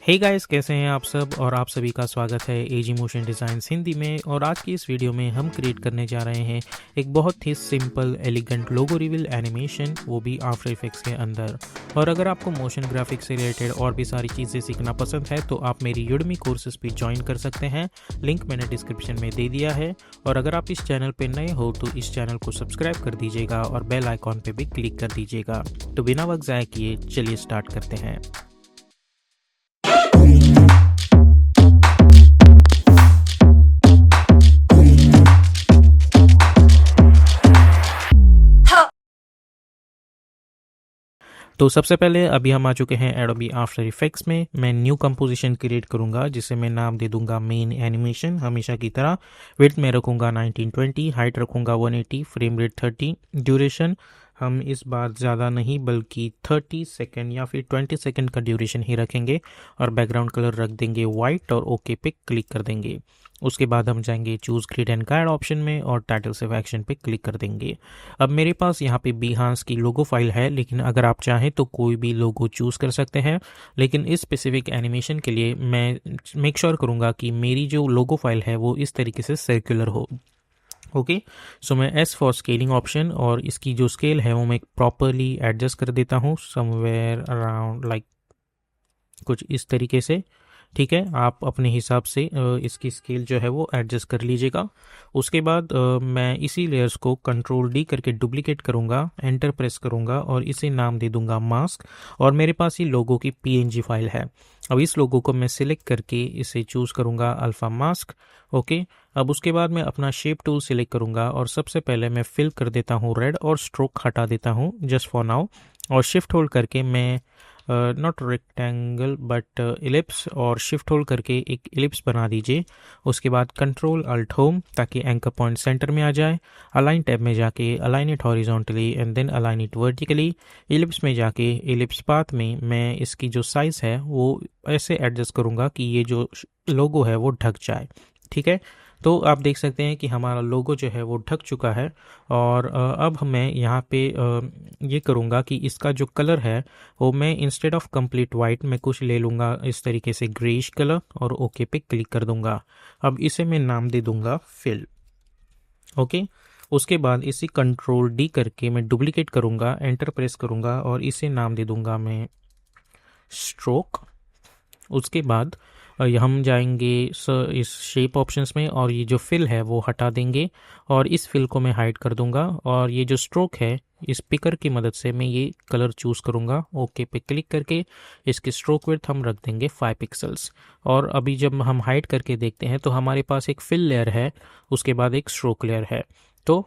Hey guys, कैसे हैं आप सब। और आप सभी का स्वागत है एजी मोशन डिज़ाइंस हिंदी में। और आज की इस वीडियो में हम क्रिएट करने जा रहे हैं एक बहुत ही सिंपल एलिगेंट लोगो रिवील एनिमेशन, वो भी आफ्टर इफेक्ट्स के अंदर। और अगर आपको मोशन ग्राफिक्स से रिलेटेड और भी सारी चीज़ें सीखना पसंद है तो आप मेरी यूडमी कोर्सेज पे ज्वाइन कर सकते हैं। लिंक मैंने डिस्क्रिप्शन में दे दिया है। और अगर आप इस चैनल पर नए हो तो इस चैनल को सब्सक्राइब कर दीजिएगा और बेल आइकॉन पर भी क्लिक कर दीजिएगा। तो बिना वक्त ज़ाया किए चलिए स्टार्ट करते हैं। तो सबसे पहले अभी हम आ चुके हैं एडोबी आफ्टर इफेक्ट्स में। मैं न्यू कंपोजिशन क्रिएट करूंगा जिसे मैं नाम दे दूंगा मेन एनिमेशन, हमेशा की तरह। विड्थ में रखूंगा 1920, हाइट रखूंगा 180, फ्रेम रेट 30, ड्यूरेशन हम इस बार ज़्यादा नहीं बल्कि 30 सेकेंड या फिर 20 सेकेंड का ड्यूरेशन ही रखेंगे। और बैकग्राउंड कलर रख देंगे वाइट और ओके पे क्लिक कर देंगे। उसके बाद हम जाएंगे choose grid and guide option में और टाइटल सेव एक्शन पे क्लिक कर देंगे। अब मेरे पास यहाँ पे बिहांस की लोगो फाइल है, लेकिन अगर आप चाहें तो कोई भी लोगो चूज़ कर सकते हैं। लेकिन इस स्पेसिफिक एनिमेशन के लिए मैं मेक श्योर करूँगा कि मेरी जो लोगो फाइल है वो इस तरीके से सर्कुलर हो। ओके, सो मैं एस फॉर स्केलिंग ऑप्शन और इसकी जो स्केल है वो मैं प्रॉपरली एडजस्ट कर देता हूँ समवेयर अराउंड लाइक कुछ इस तरीके से। ठीक है, आप अपने हिसाब से इसकी स्केल जो है वो एडजस्ट कर लीजिएगा। उसके बाद मैं इसी लेयर्स को कंट्रोल डी करके डुप्लीकेट करूँगा, एंटर प्रेस करूँगा और इसे नाम दे दूंगा मास्क। और मेरे पास ये लोगो की पीएनजी फाइल है। अब इस लोगो को मैं सिलेक्ट करके इसे चूज़ करूँगा अल्फ़ा मास्क। ओके, अब उसके बाद मैं अपना शेप टूल सिलेक्ट करूँगा और सबसे पहले मैं फिल कर देता हूँ रेड और स्ट्रोक हटा देता हूँ जस्ट फॉर नाउ। और शिफ्ट होल्ड करके मैं नॉट रेक्टेंगल बट इलिप्स और शिफ्ट होल्ड करके एक इलिप्स बना दीजिए। उसके बाद कंट्रोल अल्ट होम ताकि एंकर पॉइंट सेंटर में आ जाए। अलाइन टैब में जाके align it horizontally and then align it vertically. Ellipse में जाके इलिप्स पाथ में मैं इसकी जो साइज़ है वो ऐसे एडजस्ट करूँगा कि ये जो लोगो है वो ढक जाए। ठीक है, तो आप देख सकते हैं कि हमारा लोगो जो है वो ढक चुका है। और अब मैं यहाँ पे ये करूँगा कि इसका जो कलर है वो मैं इंस्टेड ऑफ कंप्लीट वाइट में कुछ ले लूँगा इस तरीके से ग्रेइश कलर और ओके पे क्लिक कर दूँगा। अब इसे मैं नाम दे दूँगा फिल। ओके, उसके बाद इसी कंट्रोल डी करके मैं डुप्लीकेट करूँगा, एंटर प्रेस करूँगा और इसे नाम दे दूँगा मैं स्ट्रोक। उसके बाद हम जाएंगे इस शेप ऑप्शंस में और ये जो फिल है वो हटा देंगे और इस फिल को मैं हाइड कर दूंगा। और ये जो स्ट्रोक है इस पिकर की मदद से मैं ये कलर चूज़ करूंगा। ओके पे क्लिक करके इसकी स्ट्रोक विड्थ हम रख देंगे 5 पिक्सल्स। और अभी जब हम हाइड करके देखते हैं तो हमारे पास एक फिल लेयर है, उसके बाद एक स्ट्रोक लेयर है। तो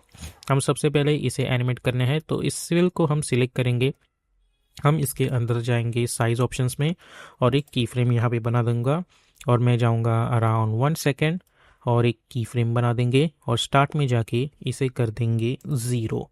हम सबसे पहले इसे एनिमेट करने हैं, तो इस फिल को हम सिलेक्ट करेंगे। हम इसके अंदर जाएंगे साइज ऑप्शंस में और एक की फ्रेम यहाँ पे बना दूंगा। और मैं जाऊँगा अराउंड 1 सेकेंड और एक की फ्रेम बना देंगे और स्टार्ट में जाके इसे कर देंगे 0।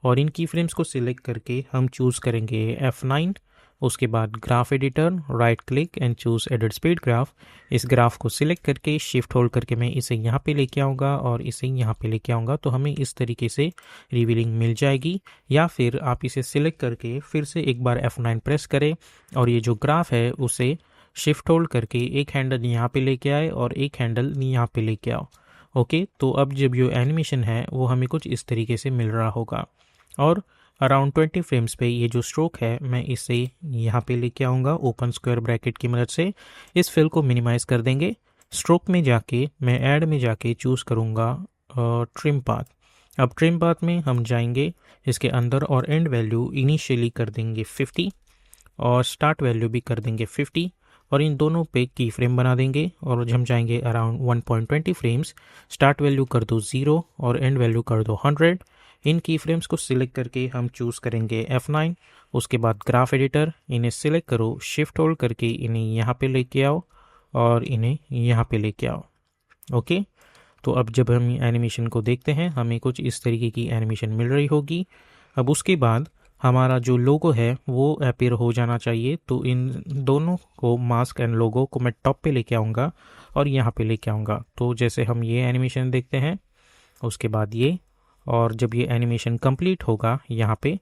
और इन की फ्रेम्स को सिलेक्ट करके हम चूज़ करेंगे F9। उसके बाद graph editor, right click and choose edit speed graph. इस ग्राफ को सिलेक्ट करके शिफ्ट होल्ड करके मैं इसे यहाँ पे लेके आऊँगा और इसे यहाँ पे लेके आऊँगा, तो हमें इस तरीके से रिवीलिंग मिल जाएगी। या फिर आप इसे सिलेक्ट करके फिर से एक बार F9 प्रेस करें और ये जो ग्राफ है उसे शिफ्ट होल्ड करके एक हैंडल यहाँ पे लेके आए और एक हैंडल यहाँ पे लेके आओ। ओके, तो अब जब ये एनिमेशन है वो हमें कुछ इस तरीके से मिल रहा होगा। और अराउंड 20 फ्रेम्स पे ये जो स्ट्रोक है मैं इसे यहाँ पे लेके आऊँगा ओपन स्क्वायर ब्रैकेट की मदद से। इस फिल को मिनिमाइज कर देंगे। स्ट्रोक में जाके मैं ऐड में जाके चूज़ करूँगा ट्रिम पाथ। अब ट्रिम पाथ में हम जाएंगे, इसके अंदर और एंड वैल्यू इनिशियली कर देंगे 50 और स्टार्ट वैल्यू भी कर देंगे 50 और इन दोनों पे की फ्रेम बना देंगे। और हम जाएंगे अराउंड 1.20 फ्रेम्स, स्टार्ट वैल्यू कर दो 0 और एंड वैल्यू कर दो 100। इन की फ्रेम्स को सिलेक्ट करके हम चूज़ करेंगे F9। उसके बाद ग्राफ एडिटर, इन्हें सिलेक्ट करो, शिफ्ट होल्ड करके इन्हें यहाँ पे लेके आओ और इन्हें यहाँ पे लेके आओ। ओके, तो अब जब हम एनिमेशन को देखते हैं हमें कुछ इस तरीके की एनिमेशन मिल रही होगी। अब उसके बाद हमारा जो लोगो है वो अपीयर हो जाना चाहिए, तो इन दोनों को मास्क एंड लोगो को मैं टॉप पे लेके आऊँगा और यहाँ पे लेके आऊँगा। तो जैसे हम ये एनिमेशन देखते हैं उसके बाद ये, और जब ये एनिमेशन कंप्लीट होगा यहाँ पे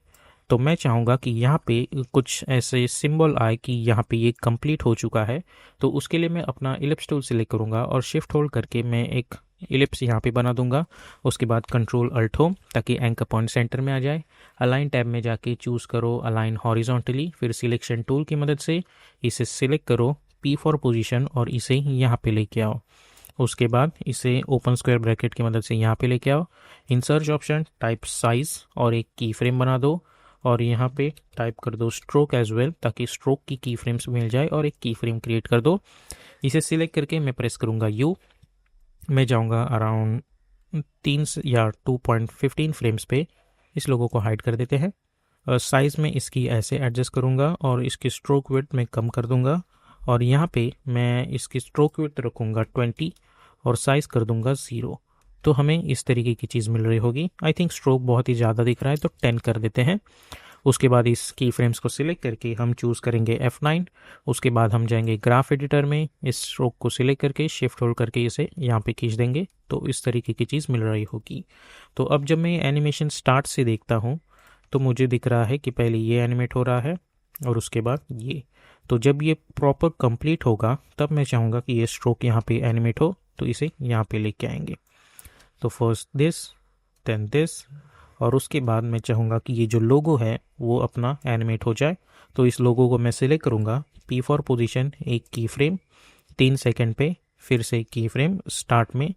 तो मैं चाहूँगा कि यहाँ पे कुछ ऐसे सिंबल आए कि यहाँ पे ये कंप्लीट हो चुका है। तो उसके लिए मैं अपना इलिप्स टूल सिलेक्ट करूँगा और शिफ्ट होल्ड करके मैं एक इलिप्स यहाँ पे बना दूंगा। उसके बाद कंट्रोल अल्ट होम ताकि एंकर पॉइंट सेंटर में आ जाए। अलाइन टैब में जाके चूज़ करो अलाइन हॉरिजॉन्टली, फिर सिलेक्शन टूल की मदद से इसे सिलेक्ट करो P फॉर पोजीशन और इसे यहाँ पे लेके आओ। उसके बाद इसे ओपन स्क्वायर ब्रैकेट की मदद से यहाँ पे लेके आओ। In search option type size और एक की फ्रेम बना दो और यहाँ पे टाइप कर दो स्ट्रोक एज वेल ताकि स्ट्रोक की फ्रेम्स मिल जाए और एक की फ्रेम क्रिएट कर दो। इसे सिलेक्ट करके मैं प्रेस करूँगा यू। मैं जाऊँगा अराउंड 3 या 2.15 फ्रेम्स पे। इस लोगों को हाइड कर देते हैं। साइज़ में इसकी ऐसे एडजस्ट करूँगा और इसकी स्ट्रोक विड्थ में कम कर दूँगा और यहाँ पे मैं इसकी स्ट्रोक विड्थ रखूँगा 20 और साइज़ कर दूँगा 0। तो हमें इस तरीके की चीज़ मिल रही होगी। आई थिंक स्ट्रोक बहुत ही ज़्यादा दिख रहा है तो 10 कर देते हैं। उसके बाद इस की फ्रेम्स को सिलेक्ट करके हम चूज़ करेंगे F9। उसके बाद हम जाएंगे ग्राफ एडिटर में, इस स्ट्रोक को सिलेक्ट करके शिफ्ट होल्ड करके इसे यहाँ पे खींच देंगे तो इस तरीके की चीज़ मिल रही होगी। तो अब जब मैं एनिमेशन स्टार्ट से देखता हूँ तो मुझे दिख रहा है कि पहले ये एनिमेट हो रहा है और उसके बाद ये। तो जब ये प्रॉपर कंप्लीट होगा तब मैं चाहूँगा कि ये स्ट्रोक यहाँ पे एनिमेट हो तो इसे यहाँ पे लेके आएंगे। तो फर्स्ट दिस देन दिस और उसके बाद मैं चाहूँगा कि ये जो लोगो है वो अपना एनिमेट हो जाए। तो इस लोगो को मैं सिलेक्ट करूँगा P फॉर पोजीशन, एक की फ्रेम 3 सेकंड पे, फिर से की फ्रेम स्टार्ट में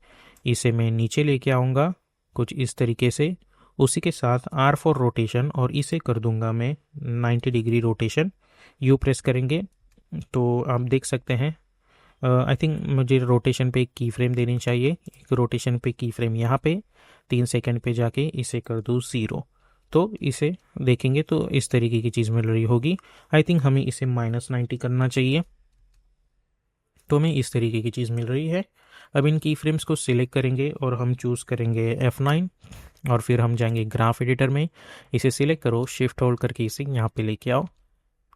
इसे मैं नीचे लेके आऊँगा कुछ इस तरीके से। उसी के साथ R फॉर रोटेशन और इसे कर दूंगा मैं 90 डिग्री रोटेशन। यू प्रेस करेंगे तो आप देख सकते हैं आई थिंक मुझे रोटेशन पे एक की फ्रेम देनी चाहिए। एक रोटेशन पे की फ्रेम यहाँ पे 3 सेकंड पे जाके इसे कर दूँ 0। तो इसे देखेंगे तो इस तरीके की चीज़ मिल रही होगी। आई थिंक हमें इसे -90 करना चाहिए। तो हमें इस तरीके की चीज़ मिल रही है। अब इन की फ्रेम्स को सिलेक्ट करेंगे और हम चूज़ करेंगे F9 और फिर हम जाएंगे ग्राफ एडिटर में, इसे सिलेक्ट करो, शिफ्ट होल्ड करके इसे यहाँ पे लेके आओ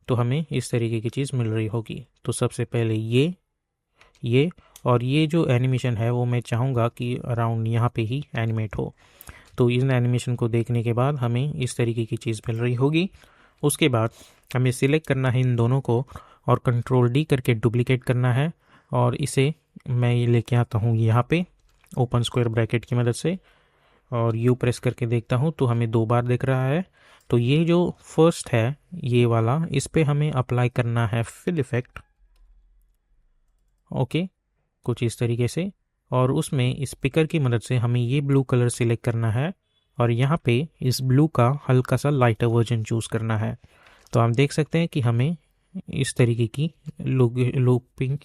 तो हमें इस तरीके की चीज़ मिल रही होगी। तो सबसे पहले ये और ये जो एनिमेशन है वो मैं चाहूँगा कि अराउंड यहाँ पे ही एनिमेट हो। तो इन एनिमेशन को देखने के बाद हमें इस तरीके की चीज़ मिल रही होगी। उसके बाद हमें सिलेक्ट करना है इन दोनों को और कंट्रोल D करके डुप्लीकेट करना है और इसे मैं ये लेके आता हूँ यहाँ पे ओपन स्क्वायर ब्रैकेट की मदद से और यू प्रेस करके देखता हूँ तो हमें 2 बार दिख रहा है। तो ये जो फर्स्ट है ये वाला, इस पे हमें अप्लाई करना है फिल इफेक्ट। ओके, कुछ इस तरीके से और उसमें स्पीकर की मदद से हमें ये ब्लू कलर सिलेक्ट करना है और यहाँ पे इस ब्लू का हल्का सा लाइटर वर्जन चूज़ करना है। तो आप देख सकते हैं कि हमें इस तरीके की लूपिंग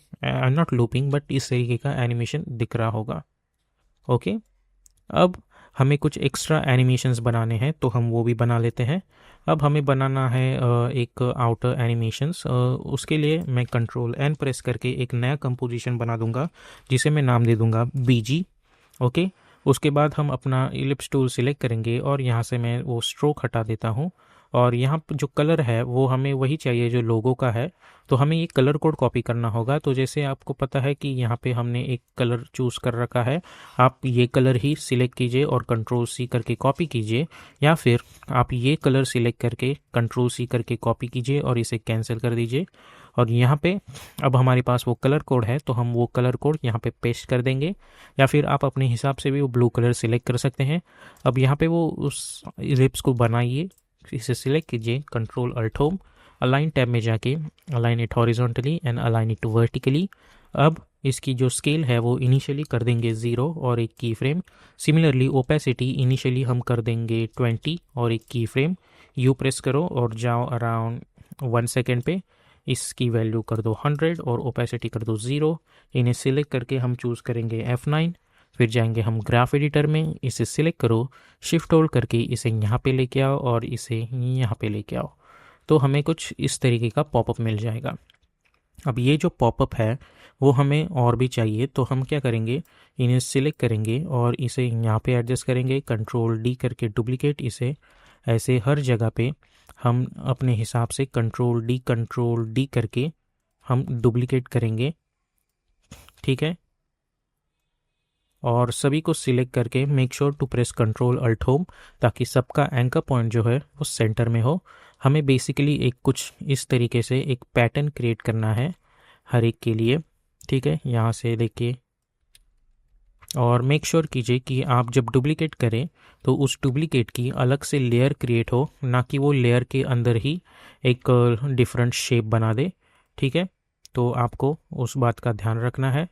नॉट लूपिंग बट इस तरीके का एनिमेशन दिख रहा होगा। ओके, अब हमें कुछ एक्स्ट्रा एनिमेशंस बनाने हैं तो हम वो भी बना लेते हैं। अब हमें बनाना है एक आउटर एनिमेशंस। उसके लिए मैं कंट्रोल N प्रेस करके एक नया कंपोजिशन बना दूंगा जिसे मैं नाम दे दूंगा BG। ओके, उसके बाद हम अपना इलिप्स टूल सिलेक्ट करेंगे और यहाँ से मैं वो स्ट्रोक हटा देता हूँ और यहाँ पर जो कलर है वो हमें वही चाहिए जो लोगो का है। तो हमें ये कलर कोड कॉपी करना होगा। तो जैसे आपको पता है कि यहाँ पे हमने एक कलर चूज़ कर रखा है, आप ये कलर ही सिलेक्ट कीजिए और कंट्रोल C करके कॉपी कीजिए, या फिर आप ये कलर सिलेक्ट करके कंट्रोल C करके कॉपी कीजिए और इसे कैंसिल कर दीजिए। और यहाँ पे अब हमारे पास वो कलर कोड है तो हम वो कलर कोड यहाँ पे पेस्ट कर देंगे, या फिर आप अपने हिसाब से भी वो ब्लू कलर सिलेक्ट कर सकते हैं। अब यहाँ पे वो उस इलिप्स को बनाइए, इसे सिलेक्ट कीजिए, control alt home, align tab में जाके align it horizontally and align it vertically. अब इसकी जो स्केल है वो इनिशियली कर देंगे 0 और एक की फ्रेम। सिमिलरली ओपेसिटी इनिशियली हम कर देंगे 20 और एक की फ्रेम। यू प्रेस करो और जाओ अराउंड 1 सेकेंड पे, इसकी वैल्यू कर दो 100 और ओपेसिटी कर दो 0। इन्हें सिलेक्ट करके हम चूज़ करेंगे F9, फिर जाएंगे हम ग्राफ एडिटर में, इसे सिलेक्ट करो, शिफ्ट होल्ड करके इसे यहाँ पे लेके आओ और इसे यहाँ पे लेके आओ तो हमें कुछ इस तरीके का पॉपअप मिल जाएगा। अब ये जो पॉपअप है वो हमें और भी चाहिए तो हम क्या करेंगे, इन्हें सिलेक्ट करेंगे और इसे यहाँ पे एडजस्ट करेंगे, कंट्रोल D करके डुप्लीकेट, इसे ऐसे हर जगह पे हम अपने हिसाब से कंट्रोल D करके हम डुप्लीकेट करेंगे। ठीक है, और सभी को सिलेक्ट करके make sure to press control alt home, ताकि सबका एंकर पॉइंट जो है वो सेंटर में हो। हमें बेसिकली एक कुछ इस तरीके से एक पैटर्न क्रिएट करना है हर एक के लिए, ठीक है। यहाँ से देखिए, और मेक श्योर कीजिए कि आप जब डुप्लीकेट करें तो उस डुप्लीकेट की अलग से लेयर क्रिएट हो, ना कि वो लेयर के अंदर ही एक डिफरेंट शेप बना दे, ठीक है। तो आपको उस बात का ध्यान रखना है।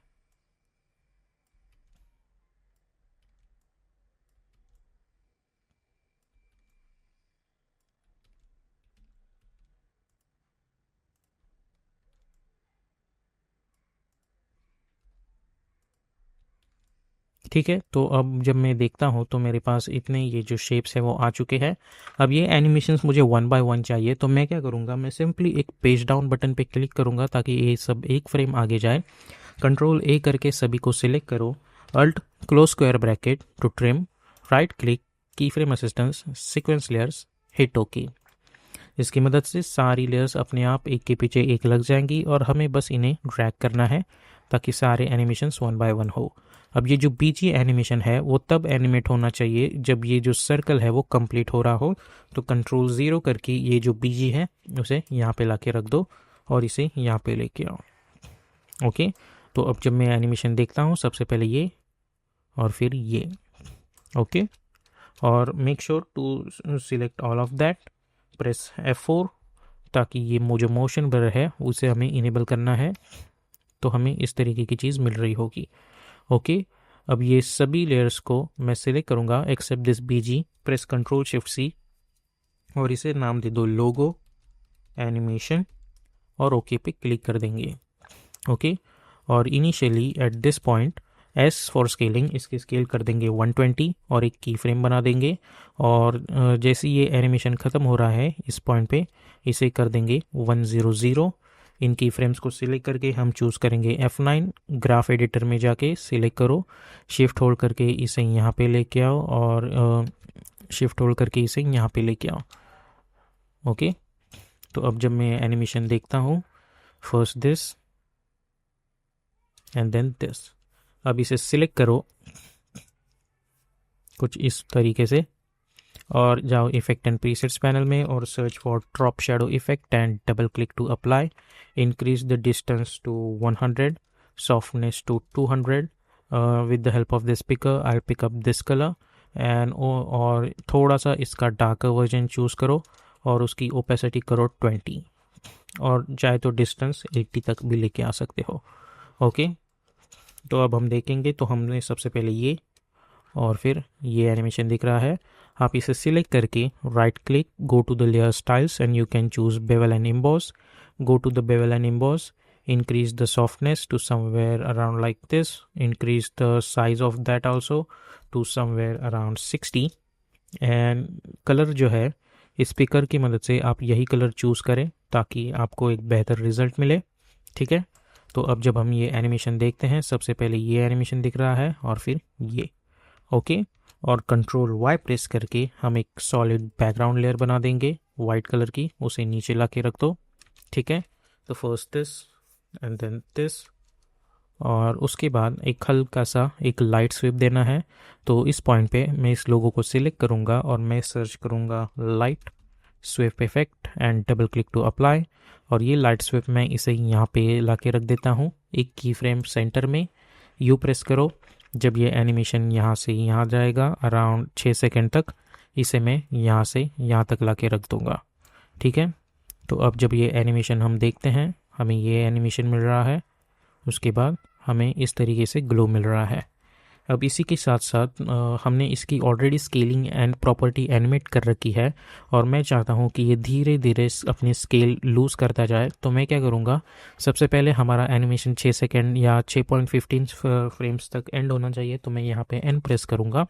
ठीक है, तो अब जब मैं देखता हूँ तो मेरे पास इतने ये जो शेप्स है वो आ चुके हैं। अब ये एनिमेशंस मुझे वन बाय वन चाहिए, तो मैं क्या करूँगा, मैं सिंपली एक पेज डाउन बटन पे क्लिक करूँगा ताकि ये सब एक फ्रेम आगे जाए। कंट्रोल ए करके सभी को सिलेक्ट करो, alt close square bracket to trim, right click, keyframe assistance, sequence layers, hit okay. इसकी मदद से सारी लेयर्स अपने आप एक के पीछे एक लग जाएंगी और हमें बस इन्हें ड्रैग करना है ताकि सारे एनिमेशंस वन बाय वन हो। अब ये जो बीजी एनिमेशन है वो तब एनिमेट होना चाहिए जब ये जो सर्कल है वो कंप्लीट हो रहा हो। तो कंट्रोल 0 करके ये जो बीजी है उसे यहाँ पे लाके रख दो और इसे यहाँ पे लेके आओ। ओके, तो अब जब मैं एनिमेशन देखता हूँ, सबसे पहले ये और फिर ये। ओके, और make sure to select all of that, press F4 ताकि ये जो मोशन ब्लर है उसे हमें इनेबल करना है, तो हमें इस तरीके की चीज़ मिल रही होगी। ओके, अब ये सभी लेयर्स को मैं सिलेक्ट करूँगा except this BG, press control shift C और इसे नाम दे दो लोगो एनिमेशन और ओके पे क्लिक कर देंगे। ओके, और initially at this point S for scaling, इसकी स्केल कर देंगे 120 और एक की फ्रेम बना देंगे। और जैसे ये एनिमेशन ख़त्म हो रहा है इस पॉइंट पे इसे कर देंगे 100। इन की फ्रेम्स को सिलेक्ट करके हम चूज़ करेंगे F9, ग्राफ एडिटर में जाके सिलेक्ट करो, शिफ्ट होल्ड करके इसे यहाँ पे लेके आओ और शिफ्ट होल्ड करके इसे यहाँ पे लेके आओ। ओके, तो अब जब मैं एनिमेशन देखता हूँ, first this and then this, अब इसे सिलेक्ट करो कुछ इस तरीके से और जाओ इफेक्ट एंड प्रीसेट्स पैनल में और search for drop shadow effect and double click to apply. Increase the distance to 100, softness to 200। With the help of this picker I pick up this colour and और थोड़ा सा इसका darker version choose करो और उसकी opacity करो 20 और चाहे तो डिस्टेंस 80 तक भी लेके आ सकते हो। ओके, तो अब हम देखेंगे, तो हमने सबसे पहले ये और फिर ये एनिमेशन दिख रहा है। आप इसे सिलेक्ट करके right click, go to the layer styles and you can choose bevel and emboss. Go to the bevel and emboss, increase the softness to somewhere around like this, increase the size of that also to somewhere around 60 and colour जो है इस speaker की मदद से आप यही colour choose करें ताकि आपको एक बेहतर रिजल्ट मिले। ठीक है, तो अब जब हम ये एनिमेशन देखते हैं, सबसे पहले ये एनिमेशन दिख रहा है और फिर ये। ओके, और कंट्रोल Y प्रेस करके हम एक सॉलिड बैकग्राउंड लेयर बना देंगे वाइट कलर की, उसे नीचे ला के रख दो। ठीक है, तो first this and then this, और उसके बाद एक हल्का सा एक लाइट स्विप देना है। तो इस पॉइंट पे मैं इस लोगो को सिलेक्ट करूँगा और मैं सर्च करूँगा light sweep effect and double click to apply, और ये लाइट स्विप मैं इसे यहाँ पे ला के रख देता हूँ एक की फ्रेम सेंटर में। यू प्रेस करो, जब ये एनिमेशन यहाँ से यहाँ जाएगा अराउंड 6 सेकेंड तक, इसे मैं यहाँ से यहाँ तक ला के रख दूँगा। ठीक है, तो अब जब ये एनिमेशन हम देखते हैं, हमें ये एनिमेशन मिल रहा है, उसके बाद हमें इस तरीके से ग्लो मिल रहा है। अब इसी के साथ साथ हमने इसकी already scaling and property animate कर रखी है और मैं चाहता हूँ कि ये धीरे धीरे अपनी स्केल लूज़ करता जाए। तो मैं क्या करूँगा, सबसे पहले हमारा एनिमेशन 6 सेकेंड या 6.15 फ्रेम्स तक एंड होना चाहिए, तो मैं यहाँ पे एंड प्रेस करूँगा।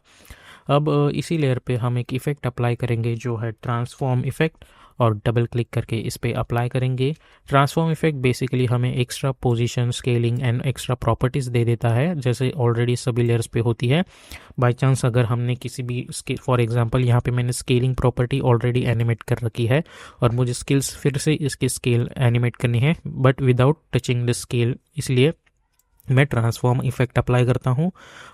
अब इसी लेयर पे हम एक इफ़ेक्ट अप्लाई करेंगे जो है ट्रांसफॉर्म इफ़ेक्ट, और डबल क्लिक करके इस पर अप्लाई करेंगे। ट्रांसफॉर्म इफेक्ट बेसिकली हमें extra position, scaling and extra properties दे देता है, जैसे ऑलरेडी सभी लेयर्स पे होती है। बाय चांस अगर हमने किसी भी फॉर एग्जांपल यहाँ पे मैंने स्केलिंग प्रॉपर्टी ऑलरेडी एनिमेट कर रखी है और मुझे स्किल्स फिर से इसकी स्केल एनिमेट करनी है but without touching the scale, इसलिए मैं ट्रांसफॉर्म इफेक्ट अप्लाई करता हूँ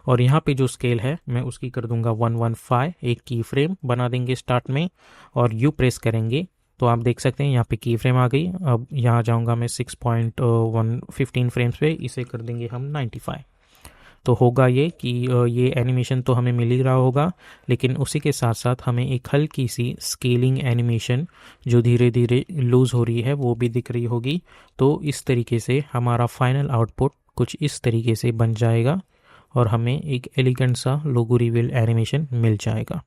और यहाँ पे जो स्केल है मैं उसकी कर दूंगा 115। एक की फ्रेम बना देंगे स्टार्ट में और यू प्रेस करेंगे तो आप देख सकते हैं यहाँ पे की फ्रेम आ गई। अब यहाँ जाऊँगा मैं 6.115 फ्रेम्स पे, इसे कर देंगे हम 95। तो होगा ये कि ये एनिमेशन तो हमें मिल ही रहा होगा, लेकिन उसी के साथ साथ हमें एक हल्की सी स्केलिंग एनिमेशन जो धीरे धीरे लूज़ हो रही है वो भी दिख रही होगी। तो इस तरीके से हमारा फाइनल आउटपुट कुछ इस तरीके से बन जाएगा और हमें एक एलिगेंट सा लोगो रिवील एनिमेशन मिल जाएगा।